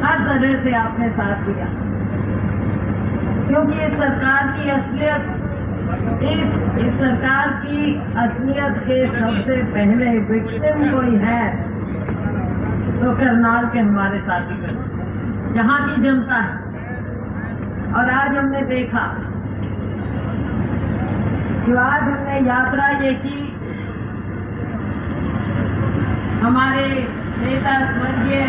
हर तरह से आपने साथ दिया, क्योंकि इस सरकार की असलियत, इस सरकार की असलियत के सबसे पहले विक्टिम कोई है तो करनाल के हमारे साथी यहाँ की जनता है। और आज हमने देखा, जो आज हमने यात्रा ये की, हमारे नेता स्वर्गीय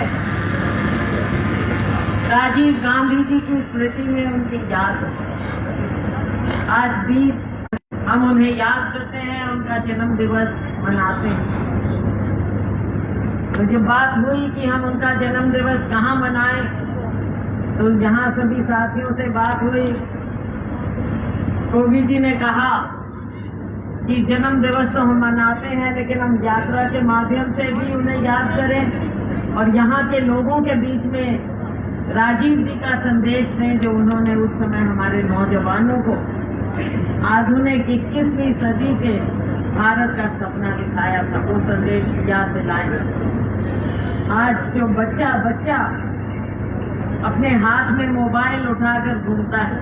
राजीव गांधी जी की स्मृति में उनकी याद, आज 20 हम उन्हें याद करते हैं, उनका जन्म दिवस मनाते हैं। तो जब बात हुई कि हम उनका जन्म दिवस कहाँ मनाएं, तो यहाँ सभी साथियों से बात हुई, योगी जी ने कहा कि जन्म दिवस तो हम मनाते हैं, लेकिन हम यात्रा के माध्यम से भी उन्हें याद करें और यहाँ के लोगों के बीच में राजीव जी का संदेश दें, जो उन्होंने उस समय हमारे नौजवानों को आधुनिक 21वीं सदी के भारत का सपना दिखाया था, वो संदेश याद दिलाएं। आज जो बच्चा अपने हाथ में मोबाइल उठाकर घूमता है,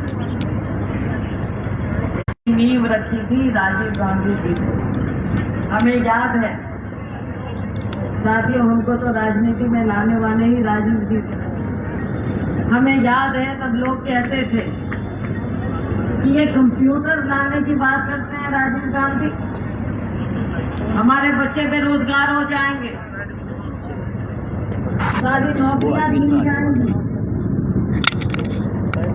नींव रखी थी राजीव गांधी जी को, हमें याद है साथियों। हमको तो राजनीति में लाने वाले ही राजीव जी थे। हमें याद है तब लोग कहते थे कि ये कंप्यूटर लाने की बात करते हैं राजीव गांधी, हमारे बच्चे बेरोजगार हो जाएंगे, सारी नौकरियां दी जाएंगी।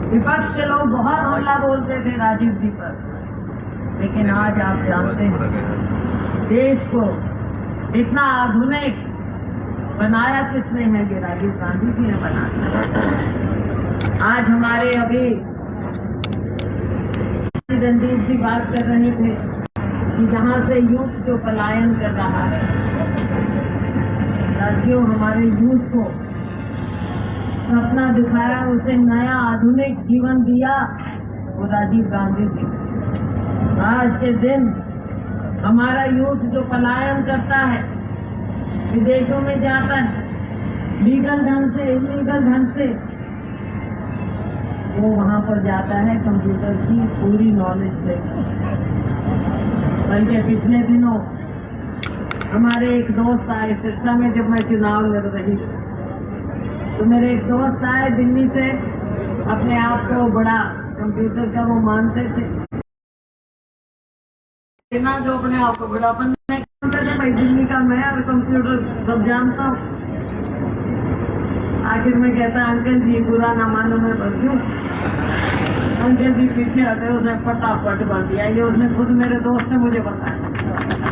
विपक्ष के लोग बहुत हमला बोलते थे राजीव जी पर, लेकिन आज आप जानते हैं देश को इतना आधुनिक बनाया किसने है? ये राजीव गांधी जी ने बनाया। आज हमारे अभी रणदीप जी बात कर रहे थे कि जहाँ से यूथ जो पलायन कर रहा है, साथियों हमारे यूथ को सपना दिखाया, उसे नया आधुनिक जीवन दिया, वो राजीव गांधी जी। आज के दिन हमारा यूथ जो पलायन करता है, विदेशों में जाता है, लीगल ढंग से इलीगल ढंग से, वो वहां पर जाता है कंप्यूटर की पूरी नॉलेज लेकर। बल्कि पिछले दिनों हमारे एक दोस्त आए सिरसा में, जब मैं चुनाव लड़ रही थी, तो मेरे एक दोस्त आए दिल्ली से, अपने आप को बड़ा कंप्यूटर का वो मानते थे, जो अपने आप को बड़ा भाई दिल्ली का मैं और कंप्यूटर सब जानता हूँ। आखिर में कहता है अंकल जी बुरा ना मानो मैं बस हूँ। अंकल जी पीछे हटे, उसने फटाफट भर दिया, ये उसने खुद मेरे दोस्त ने मुझे बताया।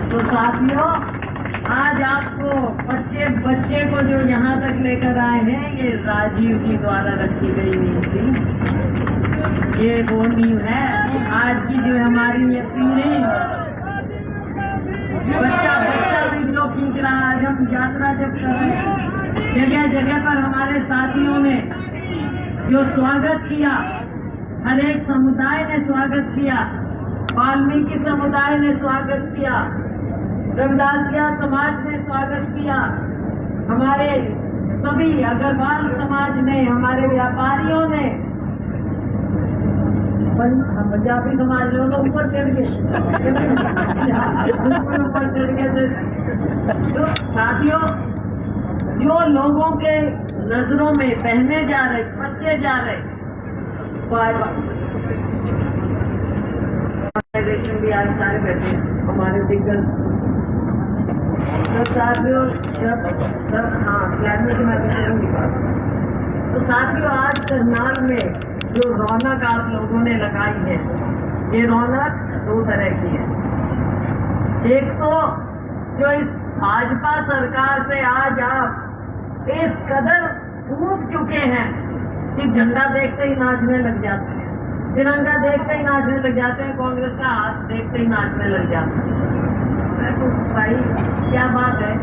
तो साथियों आज आपको बच्चे को जो यहाँ तक लेकर आए हैं, ये राजीव जी द्वारा रखी गई नींव थी, ये वो नींव है। आज की जो हमारी ये पीढ़ी, बच्चा भी जो खींच रहा है, आज हम यात्रा जब कर रहे हैं, जगह जगह पर हमारे साथियों ने जो स्वागत किया, हर एक समुदाय ने स्वागत किया, वाल्मीकि समुदाय ने स्वागत किया, रविदासिया समाज ने स्वागत किया, हमारे सभी अग्रवाल समाज ने, हमारे व्यापारियों ने, पंजाबी समाज लोग तो ऊपर चढ़ गए, ऊपर चढ़ गए। तो साथियों जो लोगों के नजरों में बहने जा रहे, बच्चे जा रहे, भी आज सारे बैठे हमारे दिग्गज। तो साथियों तो साथियों आज करनाल में जो रौनक आप लोगों ने लगाई है, ये रौनक दो तरह की है। एक तो जो इस भाजपा सरकार से आज आप इस कदर टूट चुके हैं कि झंडा देखते ही नाचने लग जाते हैं, तिरंगा देखते ही नाचने लग जाते हैं, कांग्रेस का हाथ देखते ही नाचने लग जाते हैं। तो भाई क्या बात है,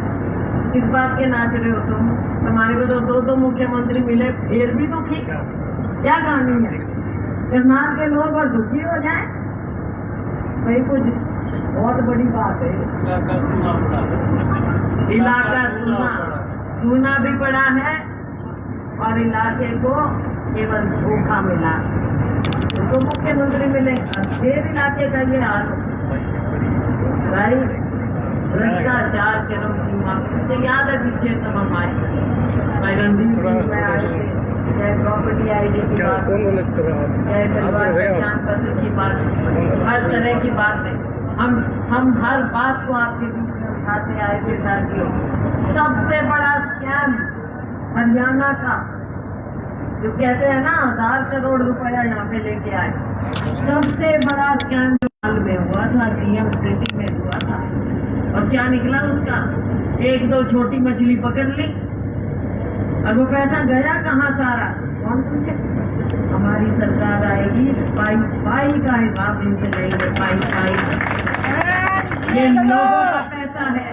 किस बात के नाच रहे हो तुम? तुम्हारे को तो दो मुख्यमंत्री मिले, फिर भी दुखी, क्या कहानी है? करनाल के लोग और दुखी हो जाए, भाई कुछ बहुत बड़ी बात है। इलाका सुना भी पड़ा है और इलाके को केवल धोखा मिला। तो मुख्यमंत्री मिले, फिर इलाके का ये हाल भाई, भ्रष्टाचार चरम सीमा। मुझे याद है पीछे तब हम आए, मैं रणदीप में आए थे, चाहे प्रॉपर्टी आईडी की बात, चाहे परिवार पहचान पत्र की बात, हर तरह की बात है। हम हर बात को आपके बीच में उठाते आए थे साथियों। सबसे बड़ा स्कैम हरियाणा का, जो कहते हैं ना 1000 करोड़ रुपया यहाँ पे लेके आए, सबसे बड़ा स्कैम जो हाल में हुआ था, सीएम सिटी में हुआ था। और क्या निकला उसका? 1-2 छोटी मछली पकड़ ली और वो पैसा गया कहाँ सारा? कौन पूछे? हमारी सरकार आएगी, पाई का हिसाब इनसे लेंगे, पाई। ये लोगों का पैसा है,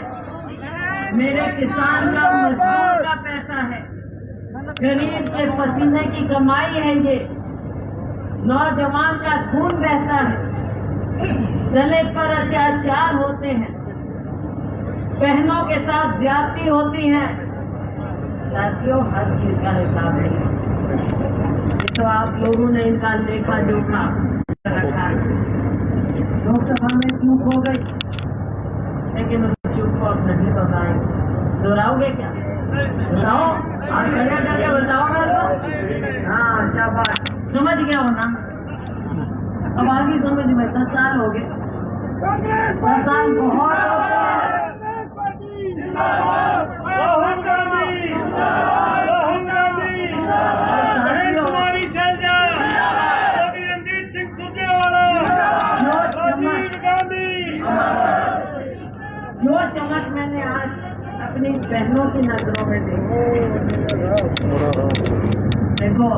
मेरे किसान का, मजदूर का पैसा है, गरीब के पसीने की कमाई है, ये नौजवान का खून बहता है, दलित पर अत्याचार होते हैं, बहनों के साथ ज्यादती होती है। साथियों, हर चीज का हिसाब नहीं, तो आप लोगों ने इनका लेखा जोखा रखा। लोकसभा में चूक हो गई, लेकिन उस चूक को अब नहीं बताएंगे। दोहराओगे क्या? बताओ, आप खड़े करके बताओ मेरे को। हाँ, शाबाश, समझ गया हो ना? अब आगे समझ में 10 साल हो गए, 10 साल बहुत जो चमक मैंने आज अपनी बहनों की नजरों में देखो,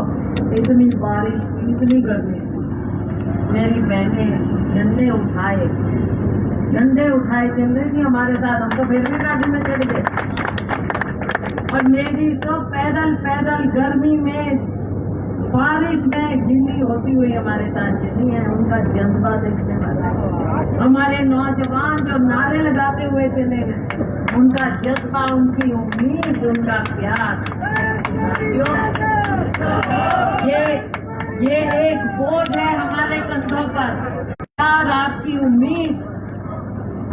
इतनी बारिश, इतनी गर्मी, मेरी बहनें झंडे उठाए चल रही थी हमारे साथ। हम तो फिर भी गाड़ी में चढ़ गए, और मेरी तो पैदल गर्मी में, बारिश में गिली होती हुई हमारे साथ चली है। उनका जज्बा देखने वाला है। हमारे नौजवान जो नारे लगाते हुए चले हैं, उनका जज्बा, उनकी उम्मीद, उनका प्यार। ये एक बोझ है हमारे कंधों पर, प्यार, आपकी उम्मीद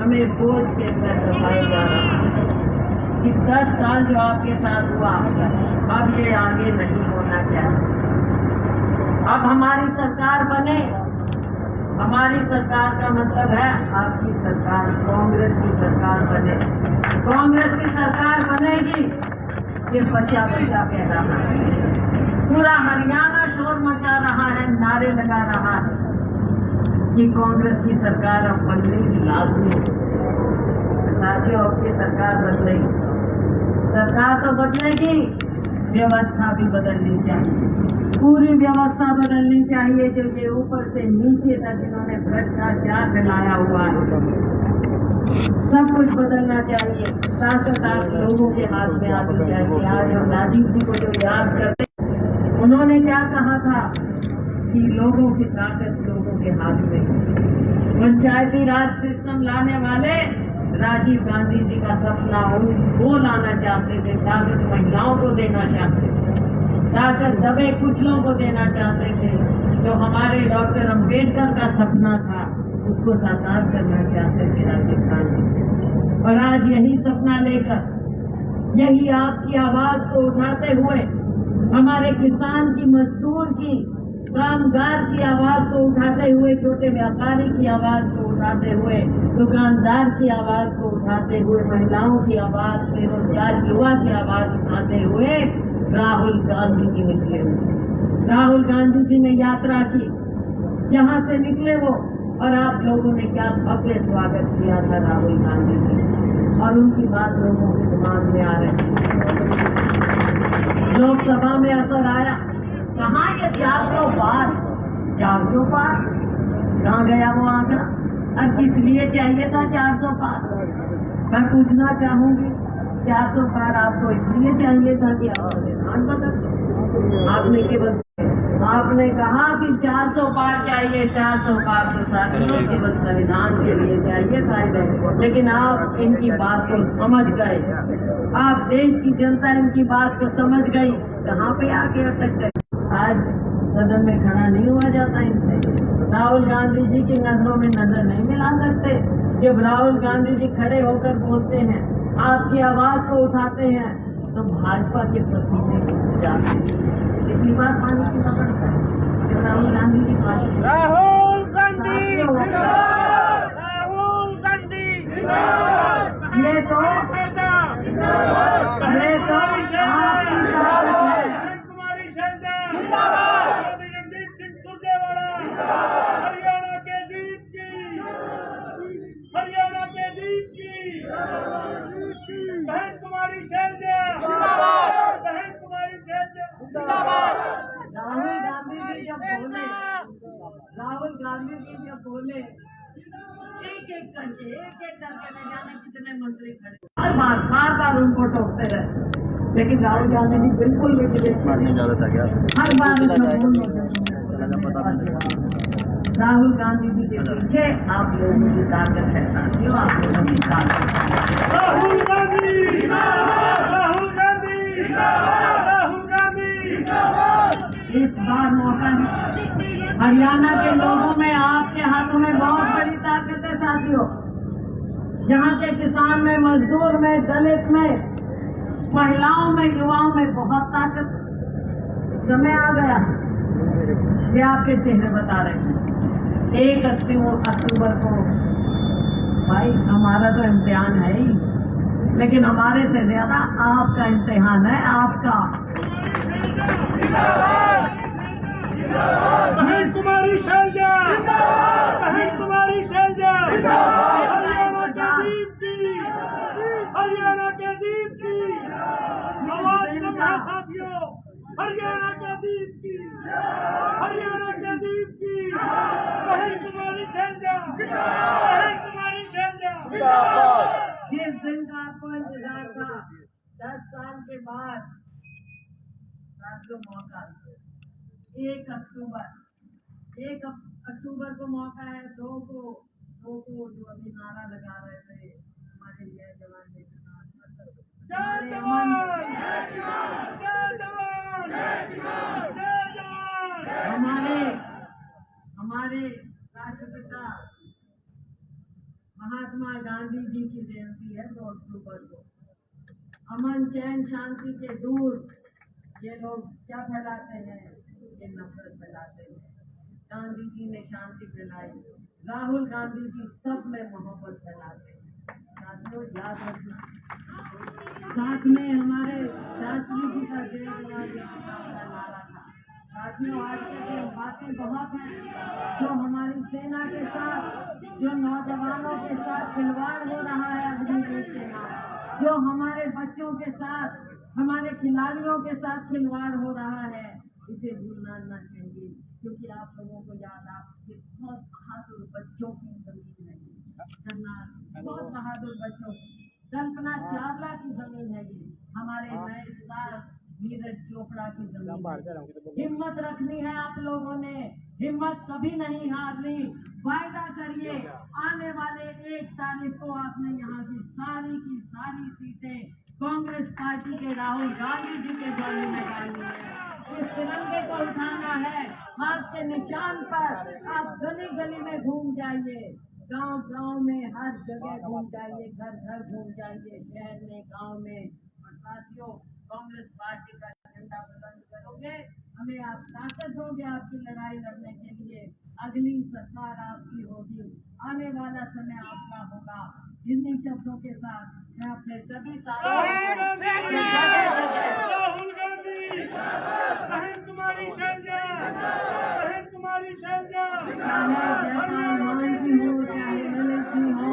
हमें बोझ के अंदर दबाया जा रहा है कि 10 साल जो आपके साथ हुआ, अब ये आगे नहीं होना चाहिए। अब हमारी सरकार बने, हमारी सरकार का मतलब है आपकी सरकार, कांग्रेस की सरकार बने। कांग्रेस की सरकार बनेगी, ये बच्चा कह रहा है, पूरा हरियाणा शोर मचा रहा है, नारे लगा रहा है कि कांग्रेस की सरकार अब बनने की लाजमी है। साथियों, आपकी सरकार बन रही, सरकार तो बदलेगी, व्यवस्था भी बदलनी चाहिए, पूरी व्यवस्था बदलनी चाहिए। जो ये ऊपर से नीचे तक इन्होंने भ्रष्टाचार फैलाया हुआ है, सब कुछ बदलना चाहिए। ताकत आप लोगों के हाथ में आनी चाहिए। आज हम राजीव जी को जो याद करते, उन्होंने क्या कहा था कि लोगों की ताकत लोगों के हाथ में। पंचायती राज सिस्टम लाने वाले राजीव गांधी जी का सपना वो लाना चाहते थे। ताकत महिलाओं को देना चाहते थे, ताकत दबे कुचलों को देना चाहते थे। जो हमारे डॉक्टर अम्बेडकर का सपना था, उसको साकार करना चाहते थे राजीव गांधी। और आज यही सपना लेकर, यही आपकी आवाज को उठाते हुए, हमारे किसान की, मजदूर की, कामगार की आवाज को उठाते हुए, छोटे व्यापारी की आवाज को उठाते हुए, दुकानदार की आवाज को उठाते हुए, महिलाओं की आवाज, बेरोजगार युवा की आवाज उठाते हुए राहुल गांधी जी निकले हुए। राहुल गांधी जी ने यात्रा की, यहाँ से निकले वो, और आप लोगों ने क्या भव्य स्वागत किया था राहुल गांधी जी, और उनकी बात लोगों के दिमाग में आ रही। लोकसभा में असर आया, कहाँ ये 400 पार, 400 पार कहाँ गया वो आंकड़ा? अब किस लिए चाहिए था 400 पार? मैं पूछना चाहूंगी, 400 पार आपको इसलिए चाहिए था कि आप संविधान बदल, आपने केवल आपने कहा कि 400 पार चाहिए, 400 पार तो साथियों केवल संविधान के लिए चाहिए था, लेकिन आप इनकी बात को समझ गए, आप देश की जनता इनकी बात को समझ गई, कहाँ पे आके अटक गए। आज सदन में खड़ा नहीं हुआ जाता इनसे। राहुल गांधी जी की नजरों में नजर नहीं मिला सकते। जब राहुल गांधी जी खड़े होकर बोलते हैं, आपकी आवाज को उठाते हैं, तो भाजपा के पसीने जाते हैं। कितनी बार पानी पीना पड़ता है जब राहुल गांधी की भाषण। राहुल गांधी राहुल गांधी ये तो आपकी ताकत है। कुमारी जिंदाबाद, रणजीत सिंह सुरजेवाला, हरियाणा के दीप की, हरियाणा के दीप की, बहन कुमारी शैलजा जिंदाबाद, बहन कुमारी शैलजा जिंदाबाद। राहुल गांधी जी जब बोले एक एक करके न जाने कितने मंत्री खड़े, बार बार उनको टोकते रहे, लेकिन राहुल गांधी जी बिल्कुल भी हर बार राहुल गांधी जी के पीछे आप लोगों की ताकत है साथियों, आप लोगों की ताकत है। राहुल गांधी राहुल गांधी राहुल गांधी। इस बार मौका है। हरियाणा के लोगों में, आपके हाथों में बहुत बड़ी ताकत है साथियों। यहाँ के किसान में, मजदूर में, दलित में, महिलाओं में, युवाओं में बहुत ताकत। समय आ गया ये आपके चेहरे बता रहे हैं। 1 अक्टूबर को भाई हमारा तो इम्तिहान है ही, लेकिन हमारे से ज्यादा आपका इम्तिहान है, आपका। बहन कुमारी शैलजा, बहन कुमारी शैलजा, हरियाणा के दीप की, हरियाणा के दीप की, आवाज कम है साथियों, हरियाणा के दीप की, हरियाणा के दीप की, बहन कुमारी शैलजा, बहन कुमारी शैलजा। जिस दिन का आपको इंतजार था, 10 साल के बाद साथियों मौका 1 अक्टूबर को मौका है। दो को जो अभी नारा लगा रहे थे हमारे लिए जवान के किसान, जय जवान, जय जवान, जय जवान। हमारे राष्ट्रपिता महात्मा गांधी जी की जयंती है 2 अक्टूबर को। अमन, चैन, शांति के दूत ये लोग क्या फैलाते हैं? ये नफरत फैलाते हैं। गांधी जी ने शांति फैलाई, राहुल गांधी जी सब में मोहब्बत फैलाते हैं। साथियों याद रखना, साथ में हमारे शास्त्री जी का जय जवान जय किसान का नारा था। साथियों आज के बातें बहुत हैं जो हमारी सेना के साथ, जो नौजवानों के साथ खिलवाड़ हो रहा है अग्निवीर सेना, जो हमारे बच्चों के साथ, हमारे खिलाड़ियों के साथ खिलवाड़ हो रहा है, इसे भूलना न चाहिए। क्योंकि आप लोगों को याद, आपके बहुत बहादुर बच्चों की जमीन है, बहुत बहादुर बच्चों की, कल्पना चावला की जमीन है ये, हमारे नए स्टार नीरज चोपड़ा की जमीन है। हिम्मत रखनी है आप लोगों ने, हिम्मत कभी नहीं हारनी। वायदा करिए आने वाले 1 तारीख को आपने यहाँ की सारी सीटें कांग्रेस पार्टी के राहुल गांधी जी के झोली में डालनी है। इस तिरंगे को उठाना है, हाथ के निशान पर आप गली गली में घूम जाइए, गांव में हर जगह घूम जाइए, घर घूम जाइए, शहर में, गांव में। और साथियों कांग्रेस पार्टी का झंडा बुलंद करोगे, हमें आप ताकत दोगे आपकी लड़ाई लड़ने के लिए। अगली सरकार आपकी होगी, आने वाला समय आपका होगा। इन्हीं शब्दों के साथ मैं अपने सभी राहुल गांधी, बहन कुमारी शैलजा, बहन कुमारी शैलजा। चाहे जयपाल जी हो, चाहे ललित जी हो,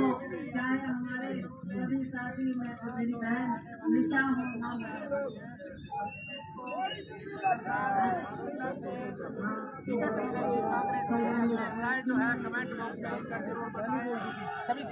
चाहे हमारे सभी साथी, मेरी बहन निशा हो, जो है कमेंट बॉक्स में लिखकर जरूर बताएं। सभी